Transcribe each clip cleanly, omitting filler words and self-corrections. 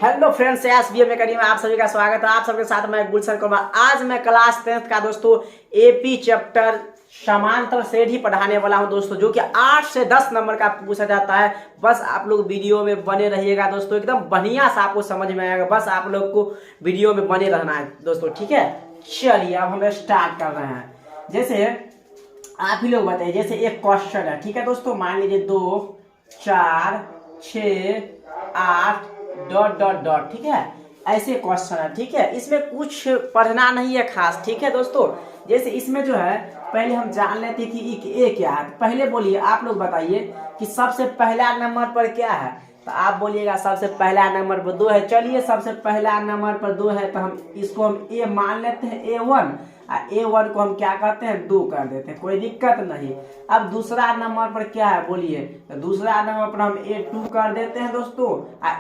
Hello friends, SBM academy में आप सभी का स्वागत है। आप सबके साथ मैं गुलशन कुमार। आज मैं क्लास 10th का दोस्तों एपी चैप्टर समांतर श्रेणी पढ़ाने वाला हूं दोस्तों, जो कि 8 से 10 नंबर का पूछा जाता है। बस आप लोग वीडियो में बने रहिएगा दोस्तों, एकदम बढ़िया सा आपको समझ में आएगा। बस आप लोग को वीडियो में बने रहना है दोस्तों, ठीक है। चलिए अब हम स्टार्ट कर रहे हैं। जैसे आप ही लोग बताइए, जैसे एक क्वेश्चन है, ठीक है दोस्तों। मान लीजिए 2, 4, 6, 8 डॉट डॉट डॉट, ठीक है। ऐसे क्वेश्चन है, ठीक है। इसमें कुछ पढ़ना नहीं है खास, ठीक है दोस्तों। जैसे इसमें जो है पहले हम जान लेते हैं कि ए क्या है। पहले बोलिए, आप लोग बताइए कि सबसे पहला नंबर पर क्या है। तो आप बोलिएगा सबसे पहला नंबर पर 2 है। चलिए सबसे पहला नंबर पर 2 है तो हम इसको हम ए मान लेते हैं, A1। A1 को हम क्या करते हैं, 2 कर देते हैं, कोई दिक्कत नहीं। अब दूसरा नंबर पर क्या है बोलिए, तो दूसरा नंबर पर हम A2 कर देते हैं दोस्तों।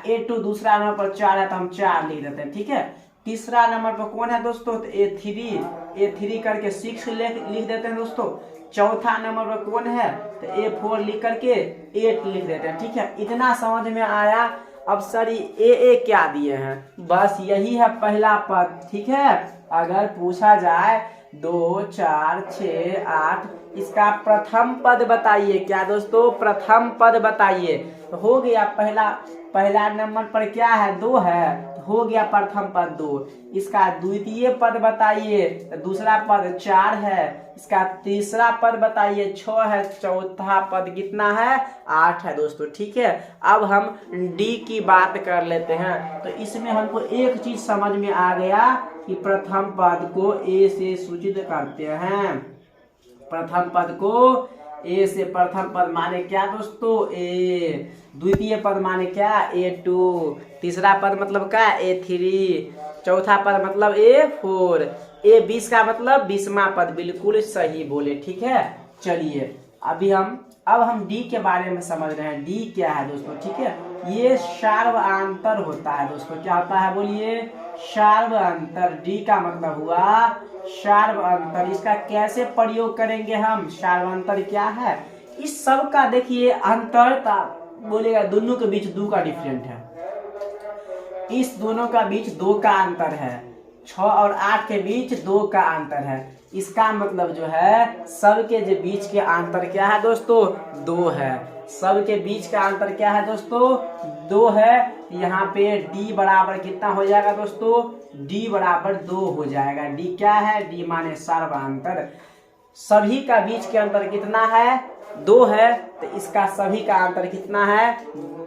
A2 दूसरा नंबर पर 4 है तो हम 4 लिख देते हैं, ठीक है। तीसरा नंबर पर कौन है दोस्तों, तो A3 करके 6 लिख देते हैं दोस्तों। चौथा नंबर पर कौन है, तो A4 लिख करके 8 लिख देते हैं, ठीक है। इतना समझ में आया। अब सर ए क्या दिए हैं, बस यही है पहला पद, ठीक है। अगर पूछा जाए 2, 4, 6, 8 इसका प्रथम पद बताइए। क्या दोस्तों, प्रथम पद बताइए। तो हो गया पहला नंबर पर क्या है, 2 है, तो हो गया प्रथम पद 2। इसका द्वितीय पद बताइए, तो दूसरा पद 4 है। इसका तीसरा पद बताइए, 6 है। चौथा पद कितना है, 8 है दोस्तों, ठीक है। अब हम डी की बात कर लेते हैं। तो इसमें हमको एक चीज समझ में आ गया कि प्रथम पद को ए से सूचित करते हैं। प्रथम पद को ए से, प्रथम पद माने क्या दोस्तों, ए। द्वितीय पद माने क्या, A2। तीसरा पद मतलब क्या, A3। चौथा पद मतलब A4। A20 का मतलब 20वां पद, बिल्कुल सही बोले, ठीक है। चलिए अब हम डी के बारे में समझ रहे हैं। डी क्या है दोस्तों, ठीक है। ये सार्वअंतर होता है दोस्तों। क्या होता है बोलिए, सार्वअंतर। डी का मतलब हुआ सार्वअंतर। इसका कैसे प्रयोग करेंगे हम, सार्वअंतर क्या है। इस सब का देखिए अंतर बोलेगा, दोनों के बीच 2 का डिफरेंट है। इस दोनों का बीच 2 का अंतर है। 6 और 8 के बीच 2 का अंतर है। इसका मतलब जो है सब के जो बीच के अंतर क्या है दोस्तों, 2 है। सब के बीच का अंतर क्या है दोस्तों, 2 है। यहाँ पे डी बराबर कितना हो जाएगा दोस्तों, डी बराबर 2 हो जाएगा। डी क्या है, डी माने सार्वअंतर। सभी का बीच के अंतर कितना है, 2 है। तो इसका सभी का अंतर कितना है,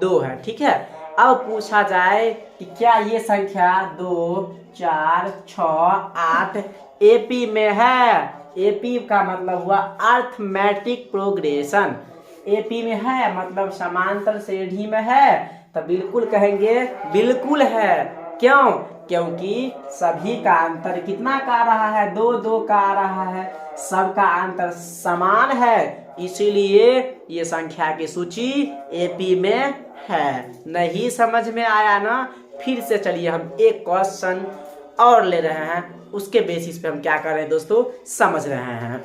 2 है, ठीक है। अब पूछा जाए कि क्या ये संख्या 2, 4, 6, 8 एपी में है। एपी का मतलब हुआ अर्थमेटिक प्रोग्रेशन। एपी में है मतलब समांतर श्रेणी में है। तो बिल्कुल कहेंगे बिल्कुल है। क्यों, क्योंकि सभी का अंतर कितना का आ रहा है, 2, 2 का आ रहा है। सबका अंतर समान है, इसीलिए ये संख्या की सूची एपी में है। नहीं समझ में आया ना, फिर से चलिए हम एक क्वेश्चन और ले रहे हैं। उसके बेसिस पे हम क्या कर रहे हैं दोस्तों, समझ रहे हैं।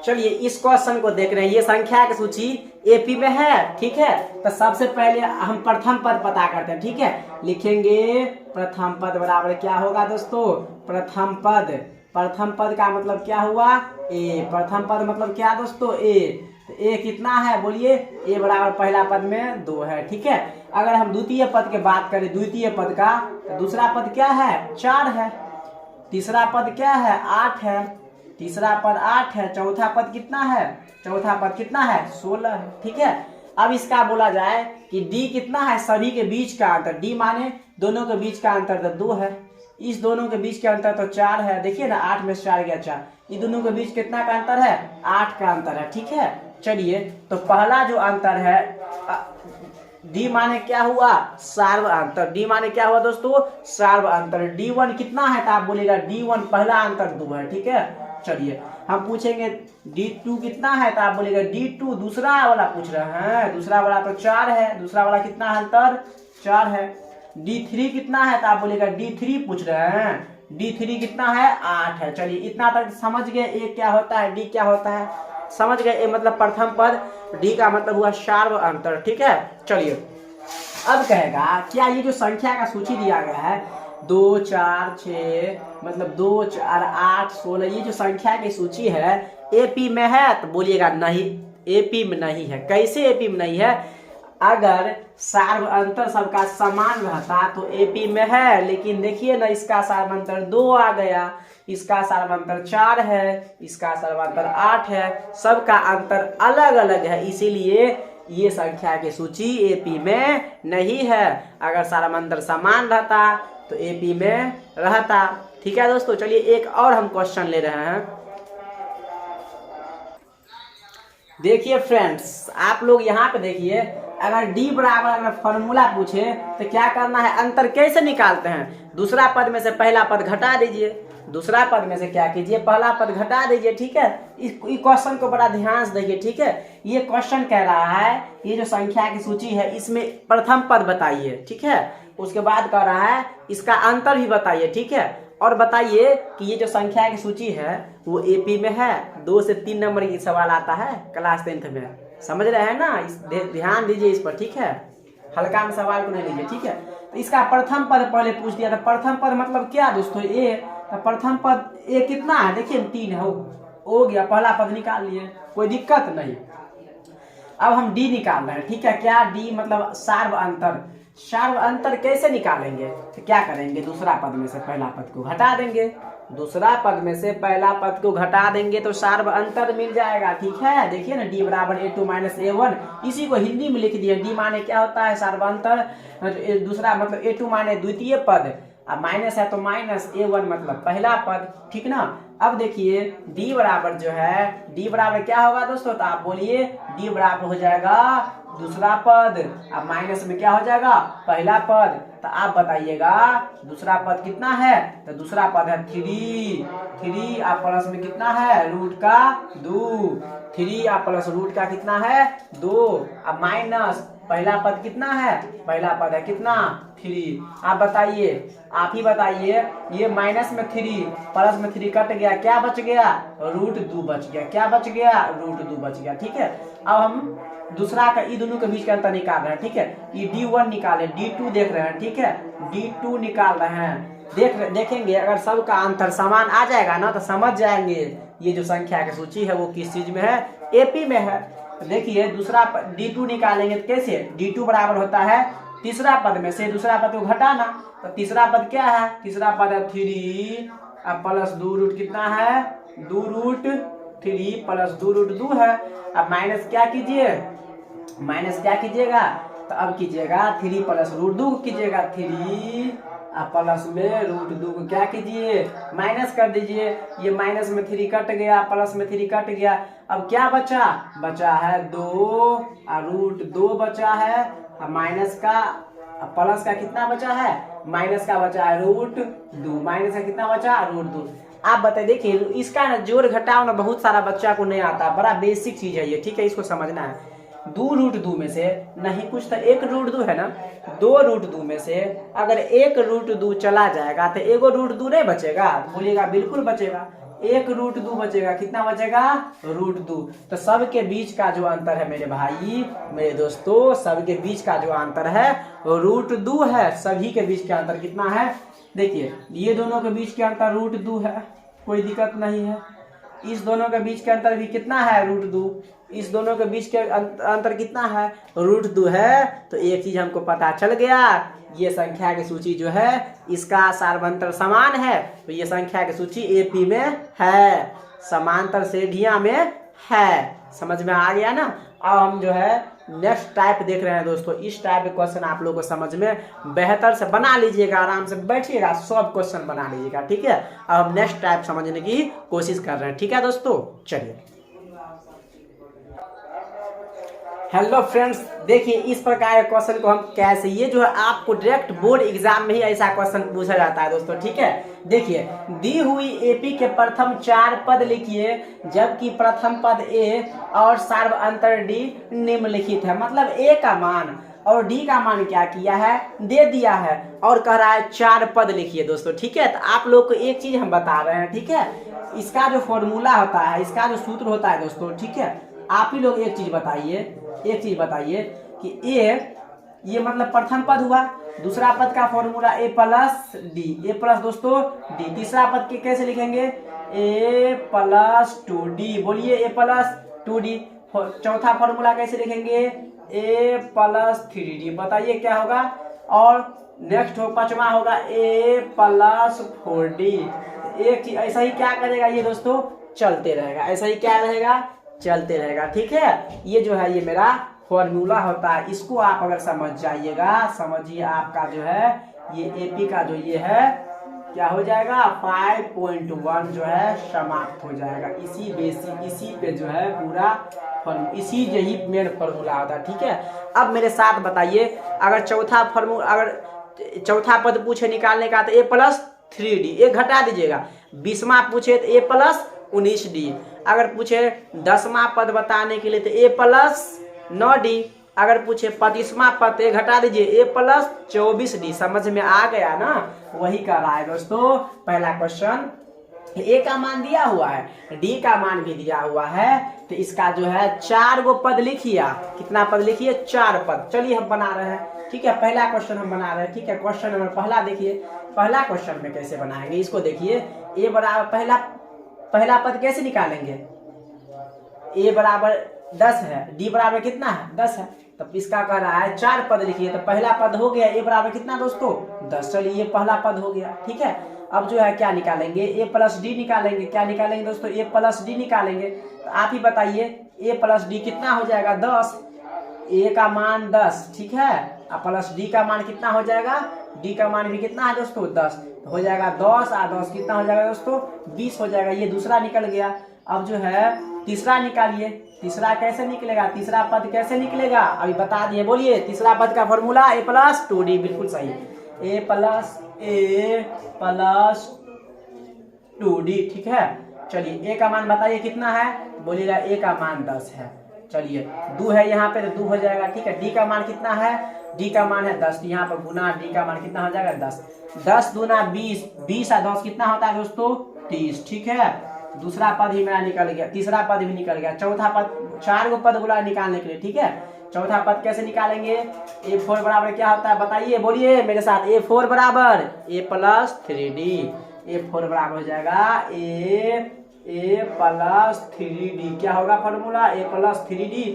चलिए इस क्वेश्चन को देख रहे हैं। ये संख्या की सूची एपी में है, ठीक है। तो सबसे पहले हम प्रथम पद पता करते हैं, ठीक है। लिखेंगे प्रथम पद बराबर क्या होगा दोस्तों, प्रथम पद। प्रथम पद का मतलब क्या हुआ, ए। प्रथम पद मतलब क्या दोस्तों, ए। तो ए कितना है बोलिए, ए बराबर पहला पद में 2 है, ठीक है। अगर हम द्वितीय पद की बात करें, द्वितीय पद का, तो दूसरा पद क्या है, 4 है। तीसरा पद क्या है, 8 है। तीसरा पद 8 है। चौथा पद कितना है, चौथा पद कितना है, 16 है, ठीक है। अब इसका बोला जाए कि डी कितना है, सभी के बीच का अंतर। डी माने दोनों के बीच का अंतर तो 2 है। इस दोनों के बीच का अंतर तो 4 है। देखिए ना, 8 में से 4 गया 4। ये दोनों के बीच कितना का अंतर है, 8 का अंतर है, ठीक है। चलिए तो पहला जो अंतर है, डी माने क्या हुआ, सार्वअंतर। डी माने क्या हुआ दोस्तों, सार्वअंतर। D1 कितना है, तो आप बोलेगा D1 पहला अंतर 2 है, ठीक है। चलिए हम पूछेंगे D2 कितना है, तो आप बोलेगा D2 दूसरा वाला पूछ रहे हैं। दूसरा वाला तो 4 है। दूसरा वाला कितना है अंतर, 4 है। D3 कितना है, तो आप बोलेगा D3 पूछ रहे हैं। D3 कितना है, 8 है। चलिए इतना तक समझ गए, ए क्या होता है, डी क्या होता है, समझ गए। ए मतलब प्रथम पद, डी का मतलब हुआ सार्वअंतर, ठीक है। चलिए अब कहेगा क्या ये जो संख्या का सूची दिया गया है 2 4 6 मतलब 2 4 8 16 ये जो संख्या की सूची है एपी में है? तो बोलिएगा नहीं, एपी में नहीं है। कैसे एपी में नहीं है? अगर सार्व अंतर सबका समान रहता तो एपी में है, लेकिन देखिए ना इसका सार्वंतर 2 आ गया, इसका सार्वंतर 4 है, इसका सार्वंतर 8 है, सबका अंतर अलग अलग है, इसीलिए ये संख्या की सूची एपी में नहीं है। अगर सार्वंतर समान रहता तो एपी में रहता। ठीक है दोस्तों, चलिए एक और हम क्वेश्चन ले रहे हैं। देखिए फ्रेंड्स, आप लोग यहाँ पे देखिए, अगर डी बराबर अगर फॉर्मूला पूछे तो क्या करना है, अंतर कैसे निकालते हैं? दूसरा पद में से पहला पद घटा दीजिए, दूसरा पद में से क्या कीजिए, पहला पद घटा दीजिए। ठीक है, इस क्वेश्चन को बड़ा ध्यान से देखिए। ठीक है, ये क्वेश्चन कह रहा है ये जो संख्या की सूची है इसमें प्रथम पद बताइए। ठीक है, उसके बाद कह रहा है इसका अंतर भी बताइए। ठीक है, और बताइए कि ये जो संख्या की सूची है वो एपी में है। 2 से 3 नंबर की सवाल आता है क्लास 10th में, समझ रहे हैं ना? ध्यान दीजिए इस पर। ठीक है, हल्का में सवाल को नहीं लीजिए। ठीक है, तो इसका प्रथम पद पहले पूछ दिया था। प्रथम पद मतलब क्या दोस्तों? ए। तो प्रथम पद ए कितना है? देखिए 3 है, हो गया, पहला पद निकाल लिए, कोई दिक्कत नहीं। अब हम डी निकाल रहे हैं। ठीक है, क्या डी मतलब सार्व अंतर। सार्व अंतर कैसे निकालेंगे? तो क्या करेंगे, दूसरा पद में से पहला पद को घटा देंगे, दूसरा पद में से पहला पद को घटा देंगे तो सार्व अंतर मिल जाएगा। ठीक है, देखिए ना, डी बराबर a2 - a1, इसी को हिंदी में लिख दिए। डी माने क्या होता है, सार्वंतर। दूसरा मतलब a2 माने द्वितीय पद, अब माइनस है तो माइनस, a1 मतलब पहला पद। ठीक ना? अब देखिए d बराबर जो है, d बराबर क्या होगा दोस्तों? तो आप बोलिए d बराबर हो जाएगा दूसरा पद, अब माइनस में क्या हो जाएगा, पहला पद। तो आप बताइएगा दूसरा पद कितना है? तो दूसरा पद है 3, आप प्लस में कितना है, रूट का 2, 3 आप प्लस रूट का कितना है, 2, अब माइनस पहला पद कितना है, पहला पद है कितना, 3। आप बताइए, आप ही बताइए, ये माइनस में 3 प्लस में 3 कट गया, क्या बच गया, रूट 2 बच गया, क्या बच गया, रूट 2 बच गया। ठीक है, अब हम दूसरा का ई दोनों के बीच का अंतर निकाल रहे हैं। ठीक है, ये D1 निकाले, D2 देख रहे हैं। ठीक है, D2 निकाल रहे हैं। देखेंगे अगर सबका अंतर समान आ जाएगा ना तो समझ जाएंगे ये जो संख्या की सूची है वो किस चीज में है, एपी में है। देखिए दूसरा D2 निकालेंगे तो कैसे, D2 बराबर होता है तीसरा पद में से दूसरा पद को घटाना। तो तीसरा पद क्या है, तीसरा पद है 3, अब प्लस 2 रूट कितना है, 2 रूट 3 प्लस 2 रूट 2 है। अब माइनस क्या कीजिए, माइनस क्या कीजिएगा, तो अब कीजिएगा 3 प्लस रूट 2 कीजिएगा, 3 अब प्लस में रूट 2 को क्या कीजिए, माइनस कर दीजिए। ये माइनस में 3 कट गया, प्लस में 3 कट गया, अब क्या बचा, बचा है 2 और रूट 2 बचा है। अब माइनस का प्लस का कितना बचा है, माइनस का बचा है रूट 2, माइनस का कितना बचा, रूट 2। आप बताइए, देखिए इसका ना जोड़ घटाव ना बहुत सारा बच्चा को नहीं आता, बड़ा बेसिक चीज है ये। ठीक है, इसको समझना है। 2 रूट 2 में से नहीं कुछ तो 1 रूट 2 है ना, 2 रूट 2 में से अगर 1 रूट 2 चला जाएगा तो एगो रूट 2 नहीं बचेगा, बोलिएगा बिल्कुल बचेगा, 1 रूट 2 बचेगा, कितना बचेगा, रूट 2। तो सबके बीच का जो अंतर है मेरे भाई मेरे दोस्तों, सबके बीच का जो अंतर है वो रूट 2 है। सभी के बीच का अंतर कितना है, देखिए ये दोनों के बीच के अंतर रूट 2 है, कोई दिक्कत नहीं है। इस दोनों के बीच के अंतर भी कितना है, रूट 2, इस दोनों के बीच के अंतर कितना है, रूट 2 है। तो एक चीज हमको पता चल गया, ये संख्या की सूची जो है इसका सार्वंतर समान है, तो ये संख्या की सूची एपी में है, समांतर श्रेणियां में है। समझ में आ गया ना? अब हम जो है नेक्स्ट टाइप देख रहे हैं दोस्तों। इस टाइप के क्वेश्चन आप लोगों को समझ में बेहतर से बना लीजिएगा, आराम से बैठिएगा, सब क्वेश्चन बना लीजिएगा। ठीक है, अब हम नेक्स्ट टाइप समझने की कोशिश कर रहे हैं। ठीक है दोस्तों, चलिए। हेलो फ्रेंड्स, देखिए इस प्रकार के क्वेश्चन को हम कैसे, ये जो है आपको डायरेक्ट बोर्ड एग्जाम में ही ऐसा क्वेश्चन पूछा जाता है दोस्तों। ठीक है, देखिए दी हुई एपी के प्रथम 4 पद लिखिए जबकि प्रथम पद ए और सार्व अंतर डी निम्नलिखित है। मतलब ए का मान और डी का मान क्या किया है, दे दिया है, और कह रहा है 4 पद लिखिए दोस्तों। ठीक है, तो आप लोग को एक चीज हम बता रहे हैं। ठीक है, इसका जो फॉर्मूला होता है, इसका जो सूत्र होता है दोस्तों, ठीक है, आप ही लोग एक चीज बताइए कि ए ये मतलब प्रथम पद हुआ। दूसरा पद का फॉर्मूला ए प्लस डी, ए प्लस दोस्तों डी। तीसरा पद के कैसे लिखेंगे, ए प्लस 2d, बोलिए ए प्लस 2d। चौथा फॉर्मूला कैसे लिखेंगे, ए प्लस 3d, बताइए क्या होगा। और नेक्स्ट हो पांचवा होगा ए प्लस 4d। एक चीज ऐसा ही क्या करेगा ये दोस्तों, चलते रहेगा, ऐसा ही क्या रहेगा, चलते रहेगा। ठीक है, ये जो है ये मेरा फॉर्मूला होता है। इसको आप अगर समझ जाइएगा, समझिए आपका जो है ये एपी का जो ये है क्या हो जाएगा, 5.1 जो है समाप्त हो जाएगा। इसी बेसिक, इसी पे जो है पूरा इसी यही मेन फॉर्मूला होता है। ठीक है, अब मेरे साथ बताइए, अगर चौथा फॉर्मूला, अगर चौथा पद पूछे निकालने का तो ए प्लस 3d, एक घटा दीजिएगा। 20वां पूछे तो ए प्लस 19d। अगर पूछे 10वां पद बताने के लिए तो ए प्लस 9d। अगर पूछे 25वां पद ए घटा दीजिए, ए प्लस 24d। समझ में आ गया ना, वही कर रहा है दोस्तों पहला क्वेश्चन। ए का मान दिया हुआ है, डी का मान भी दिया हुआ है, तो इसका जो है 4 गो पद लिखिए। कितना पद लिखिए, 4 पद। चलिए हम बना रहे हैं। ठीक है, पहला क्वेश्चन हम बना रहे हैं। ठीक है, क्वेश्चन नंबर पहला देखिए। पहला क्वेश्चन में कैसे बनाएंगे इसको देखिए। ए बराबर पहला पद कैसे निकालेंगे, ए बराबर 10 है, डी बराबर कितना है, 10 है। तब इसका कह रहा है 4 पद लिखिए, तो पहला पद हो गया ए बराबर कितना दोस्तों, 10। चलिए ये पहला पद हो गया। ठीक है, अब जो है क्या निकालेंगे, ए प्लस डी निकालेंगे। क्या निकालेंगे दोस्तों, ए प्लस डी निकालेंगे। तो आप ही बताइए ए प्लस डी कितना हो जाएगा, 10। ए का मान 10, ठीक है, और प्लस डी का मान कितना हो जाएगा, डी का मान भी कितना है दोस्तों, 10। तो हो जाएगा 10 और 10 कितना हो जाएगा दोस्तों, 20 हो जाएगा। ये दूसरा निकल गया। अब जो है तीसरा निकालिए। तीसरा कैसे निकलेगा, तीसरा पद कैसे निकलेगा, अभी बता दिए, बोलिए। तीसरा पद का फॉर्मूला ए प्लस 2d, बिल्कुल सही, ए प्लस 2d। ठीक है, चलिए ए का मान बताइए कितना है, बोलिएगा ए का मान 10 है। चलिए 2 है यहाँ पे, तो 2 हो जाएगा। ठीक है, डी का मान कितना है, डी का मान है 10, यहाँ पर गुना डी का मान कितना हो जाएगा, 10। 10 दूना 20, 20 और 10 कितना होता है दोस्तों, 30। ठीक है, दूसरा पद ही मेरा निकल गया, तीसरा पद भी निकल गया। चौथा पद, 4 गो पद बोला निकालने के लिए। ठीक है, चौथा पद कैसे निकालेंगे, A4 बराबर क्या होता है बताइए, बोलिए मेरे साथ। A4 बराबर A प्लस 3d। A4 बराबर हो जाएगा A प्लस 3d। क्या होगा formula, A plus 3d।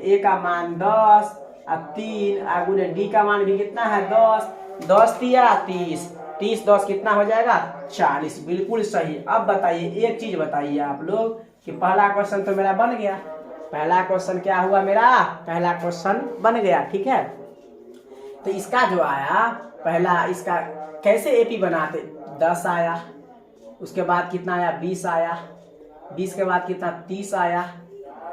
A का मान 10 और 3 आगुने डी का मान भी कितना है, 10। 10 दिया 30, 30 10 कितना हो जाएगा, 40। बिल्कुल सही। अब बताइए एक चीज बताइए आप लोग कि पहला क्वेश्चन तो मेरा बन गया। पहला क्वेश्चन क्या हुआ मेरा, पहला क्वेश्चन बन गया। ठीक है, तो इसका जो आया पहला, इसका कैसे एपी बनाते, 10 आया, उसके बाद कितना आया, 20 आया, 20 के बाद कितना, 30 आया,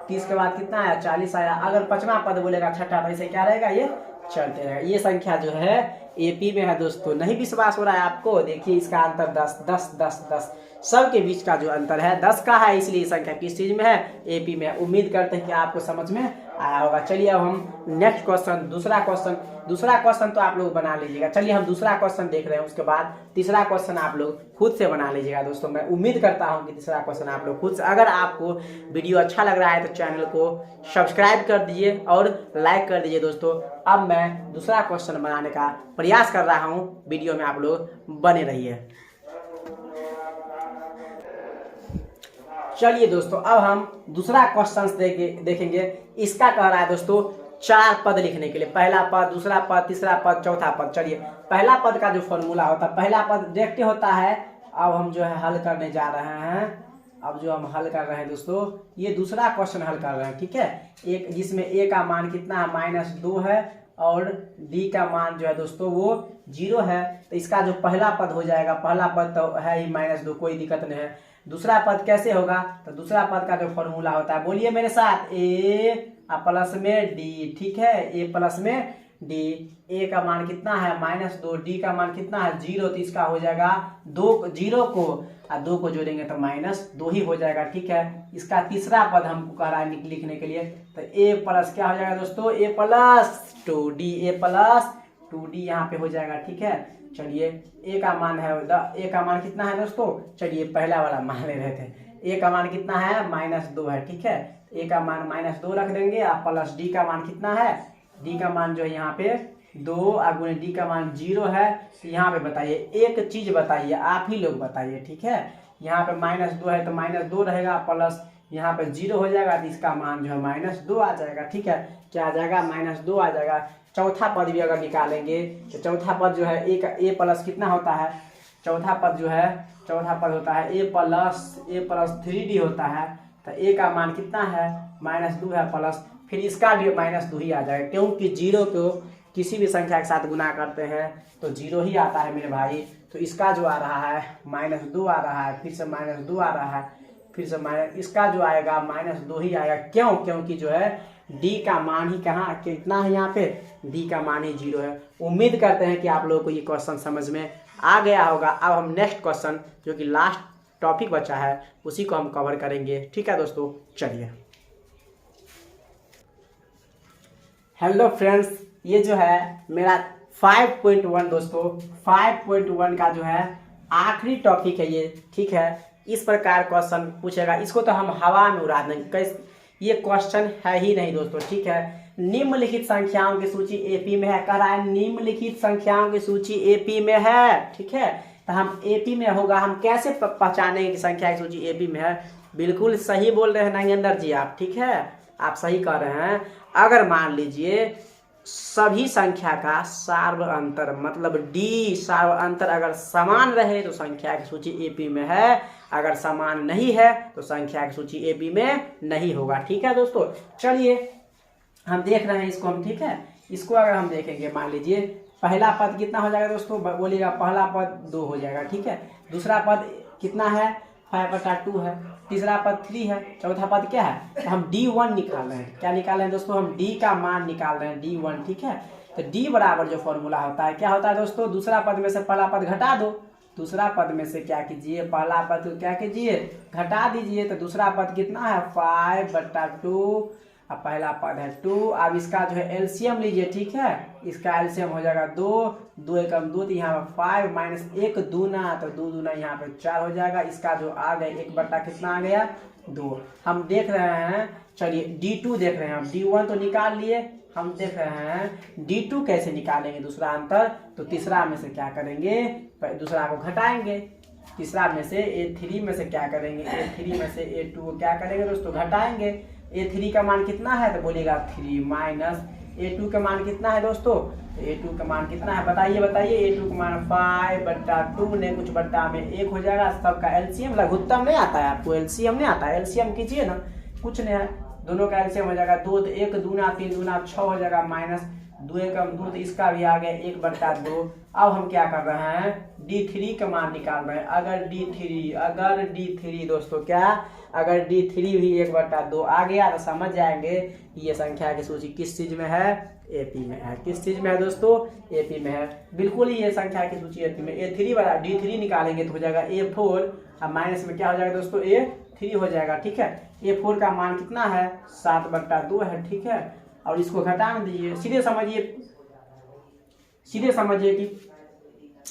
30 के बाद कितना आया, 40 आया। अगर 5वां पद बोलेगा छठा, तो ऐसे क्या रहेगा, ये चलते रहेगा। ये संख्या जो है एपी में है दोस्तों। नहीं विश्वास हो रहा है आपको, देखिए इसका अंतर 10 10 10 10 सब के बीच का जो अंतर है 10 का है, इसलिए संख्या किस चीज में है, एपी में। उम्मीद करते हैं कि आपको समझ में आया होगा। चलिए अब हम नेक्स्ट क्वेश्चन, दूसरा क्वेश्चन तो आप लोग बना लीजिएगा। चलिए हम दूसरा क्वेश्चन देख रहे हैं, उसके बाद तीसरा क्वेश्चन आप लोग खुद से बना लीजिएगा दोस्तों। मैं उम्मीद करता हूं कि तीसरा क्वेश्चन आप लोग खुद से, अगर आपको वीडियो अच्छा लग रहा है तो चैनल को सब्सक्राइब कर दीजिए और लाइक कर दीजिए दोस्तों। अब मैं दूसरा क्वेश्चन बनाने का प्रयास कर रहा हूं, वीडियो में आप लोग बने रहिए। चलिए दोस्तों, अब हम दूसरा क्वेश्चन देखेंगे। इसका कह रहा है दोस्तों 4 पद लिखने के लिए, पहला पद, दूसरा पद, तीसरा पद, चौथा पद। चलिए पहला पद का जो फॉर्मूला होता है, पहला पद डायरेक्ट होता है। अब हम जो है हल करने जा रहे हैं। अब जो हम हल कर रहे हैं दोस्तों, ये दूसरा क्वेश्चन हल कर रहे हैं। ठीक है, एक जिसमें ए का मान कितना है, -2 है, और डी का मान जो है दोस्तों वो 0 है। तो इसका जो पहला पद हो जाएगा, पहला पद तो है ही -2, कोई दिक्कत नहीं है। दूसरा पद कैसे होगा, तो दूसरा पद का जो फॉर्मूला होता है, बोलिए मेरे साथ, ए प्लस में डी। ठीक है, ए प्लस में डी। ए का मान कितना है, -2, डी का मान कितना है, 0। तो इसका हो जाएगा 0 को और 2 को जोड़ेंगे तो -2 ही हो जाएगा। ठीक है, इसका तीसरा पद हमको कह रहा है लिखने के लिए, तो ए प्लस क्या हो जाएगा दोस्तों, ए प्लस 2d, ए प्लस 2d यहाँ पे हो जाएगा। ठीक है, चलिए ए का मान है, ए का मान कितना है दोस्तों, चलिए पहला वाला मान ले रहे थे। ए का मान कितना है, -2 है। ठीक है, ए का मान -2 रख देंगे और प्लस डी का मान कितना है, डी का मान जो है यहाँ पे 2 और गुणे डी का मान 0 है। तो यहाँ पे बताइए एक चीज बताइए, आप ही लोग बताइए, ठीक है। यहाँ पे -2 है तो -2 रहेगा, प्लस यहाँ पे 0 हो जाएगा तो इसका मान जो है -2 आ जाएगा, ठीक है। क्या आ जाएगा? -2 आ जाएगा। चौथा पद भी अगर निकालेंगे तो चौथा पद जो है ए प्लस कितना होता है? चौथा पद जो है, चौथा पद होता है ए प्लस 3d होता है। तो ए का मान कितना है? -2 है, प्लस फिर इसका भी -2 ही आ जाएगा, क्योंकि 0 को किसी भी संख्या के साथ गुना करते हैं तो 0 ही आता है मेरे भाई। तो इसका जो आ रहा है -2 आ रहा है, फिर से -2 आ रहा है, फिर से इसका जो आएगा -2 ही आएगा। क्यों? क्योंकि जो है डी का मान ही कहाँ कितना है? यहाँ पे डी का मान ही 0 है। उम्मीद करते हैं कि आप लोगों को ये क्वेश्चन समझ में आ गया होगा। अब हम नेक्स्ट क्वेश्चन जो कि लास्ट टॉपिक बचा है उसी को हम कवर करेंगे, ठीक है दोस्तों। चलिए, हेलो फ्रेंड्स, ये जो है मेरा 5.1 दोस्तों, 5.1 का जो है आखिरी टॉपिक है ये, ठीक है। इस प्रकार क्वेश्चन पूछेगा, इसको तो हम हवा में उड़ा देंगे, ये क्वेश्चन है ही नहीं दोस्तों, ठीक है। निम्नलिखित संख्याओं की सूची एपी में है, कह रहा है निम्नलिखित संख्याओं की सूची एपी में है, ठीक है। तो हम एपी में होगा, हम कैसे पहचानेंगे कि संख्या की सूची एपी में है? बिल्कुल सही बोल रहे हैं नागेंद्र जी आप, ठीक है, आप सही कह रहे हैं। अगर मान लीजिए सभी संख्या का सार्व अंतर मतलब डी सार्व अंतर अगर समान रहे तो संख्या की सूची एपी में है, अगर समान नहीं है तो संख्या की सूची एपी में नहीं होगा, ठीक है दोस्तों। चलिए हम देख रहे हैं इसको हम, ठीक है। इसको अगर हम देखेंगे, मान लीजिए पहला पद कितना हो जाएगा दोस्तों? बोलिएगा पहला पद 2 हो जाएगा, ठीक है। दूसरा पद कितना है? 5/2 है। तीसरा पद 3 है। चौथा पद क्या है? तो हम D1 निकाल रहे हैं। क्या निकाल रहे हैं दोस्तों? हम D का मान निकाल रहे हैं, D1, ठीक है। तो D बराबर जो फॉर्मूला होता है क्या होता है दोस्तों? दूसरा पद में से पहला पद घटा दो, दूसरा पद में से क्या कीजिए? पहला पद को क्या कीजिए? घटा दीजिए। तो दूसरा पद कितना है? 5/2, अब पहला पद है 2। अब इसका जो है एलसीएम लीजिए, ठीक है। इसका एलसीएम हो जाएगा 2, 2 एकम 2, तो यहाँ पे 5 माइनस 1 दूना, तो 2 दूना यहाँ पे 4 हो जाएगा। इसका जो आ गया 1/, कितना आ गया? 2। हम देख रहे हैं, चलिए D2 देख रहे हैं हम। D1 तो निकाल लिए, हम देख रहे हैं D2 कैसे निकालेंगे दूसरा अंतर? तो तीसरा में से क्या करेंगे? दूसरा को घटाएंगे। तीसरा में से A3 में से क्या करेंगे? A3 में से A2 को क्या करेंगे दोस्तों? घटाएंगे। A3 का मान कितना है? तो बोलिएगा 3 माइनस A2 का मान कितना है दोस्तों? तो A2 का मान कितना है? बताइए बताइए। A2 का मान 5/2 ने कुछ बट्टा में 1 हो जाएगा। सबका एलसीएम, लघुत्तम नहीं आता है आपको? एलसीएम नहीं आता है? एलसीएम कीजिए ना, कुछ नहीं है, दोनों का एलसीएम हो जाएगा 2, तो 1 दूना 3 दूना 6 हो जाएगा, माइनस 2 एकम 2, तो इसका भी आ गया 1/2। अब हम क्या कर रहे हैं? D3 का मान निकाल रहे हैं। अगर D3 दोस्तों क्या, अगर D3 भी 1/2 आ गया तो समझ जाएंगे कि ये संख्या की सूची किस चीज में है? एपी में है। किस चीज में है दोस्तों? एपी में है। बिल्कुल ही ये संख्या की सूची एपी में। A3 वाला D3 निकालेंगे तो हो जाएगा A4, अब माइनस में क्या हो जाएगा दोस्तों? A3 हो जाएगा, ठीक है। A4 का मान कितना है? 7/2 है, ठीक है। और इसको घटा दीजिए। सीधे समझिए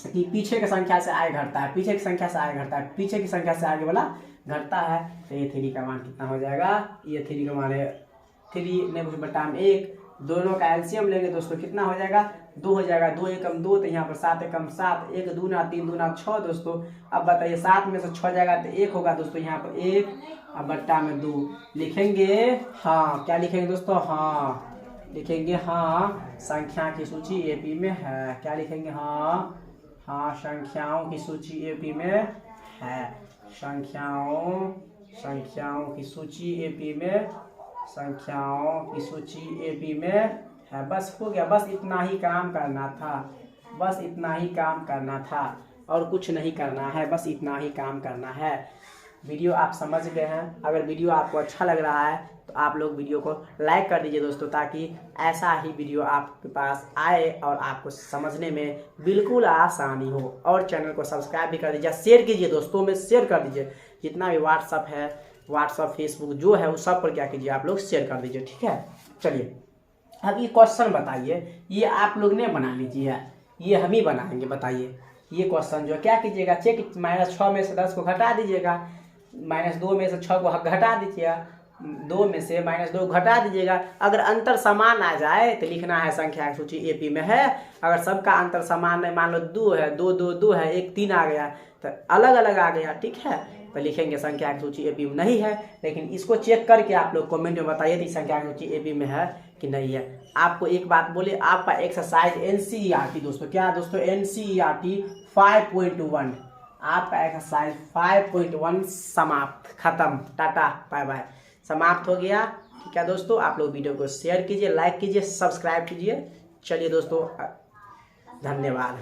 कि पीछे की संख्या से आगे घटता है, पीछे की संख्या से आगे घटता है, पीछे की संख्या से आगे वाला घटता है। तो A3 का मान कितना हो जाएगा? A3 का मान है 3 ने कुछ बट्टा में 1, दोनों का एलसीएम लेंगे दोस्तों, कितना हो जाएगा? 2 हो जाएगा। 2 एकम 2, तो यहाँ पर 7 एकम 7, 1 दूना 3 दूना 6 दोस्तों। अब बताइए 7 में से 6 जाएगा तो 1 होगा दोस्तों, यहाँ पर 1, अब बट्टा में 2 लिखेंगे। हाँ, क्या लिखेंगे दोस्तों? हाँ लिखेंगे, हाँ संख्या की सूची एपी में है। क्या लिखेंगे? हाँ संख्याओं की सूची एपी में है। संख्याओं की सूची एपी में, संख्याओं की सूची एपी में है। बस हो गया, बस इतना ही काम करना था, बस इतना ही काम करना था और कुछ नहीं करना है, बस इतना ही काम करना है। वीडियो आप समझ गए हैं। अगर वीडियो आपको अच्छा लग रहा है तो आप लोग वीडियो को लाइक कर दीजिए दोस्तों, ताकि ऐसा ही वीडियो आपके पास आए और आपको समझने में बिल्कुल आसानी हो। और चैनल को सब्सक्राइब भी कर दीजिए, शेयर कीजिए दोस्तों में, शेयर कर दीजिए। जितना भी व्हाट्सअप है, व्हाट्सअप फेसबुक जो है उस सब पर क्या कीजिए, आप लोग शेयर कर दीजिए, ठीक है। चलिए अब ये क्वेश्चन बताइए, ये आप लोग ने बना लीजिए, ये हम ही बनाएंगे। बताइए ये क्वेश्चन जो क्या कीजिएगा, चेक -6 में से 10 को घटा दीजिएगा, -2 में से 6 को घटा दीजिएगा, 2 में से -2 घटा दीजिएगा। अगर अंतर समान आ जाए तो लिखना है संख्या की सूची एपी में है। अगर सबका अंतर समान है, मान लो 2 है, 2 2 2 है, 1 3 आ गया तो अलग अलग आ गया, ठीक है, तो लिखेंगे संख्या की सूची एपी में नहीं है। लेकिन इसको चेक करके आप लोग कमेंट में बताइए कि संख्या की सूची एपी में है कि नहीं है। आपको एक बात बोले, आपका एक्सरसाइज एनसीईआरटी दोस्तों, क्या दोस्तों, एनसीईआरटी 5.1 आपका एक्सरसाइज 5.1 समाप्त, खत्म, टाटा बाय बाय, समाप्त हो गया। ठीक है दोस्तों, आप लोग वीडियो को शेयर कीजिए, लाइक कीजिए, सब्सक्राइब कीजिए। चलिए दोस्तों, धन्यवाद।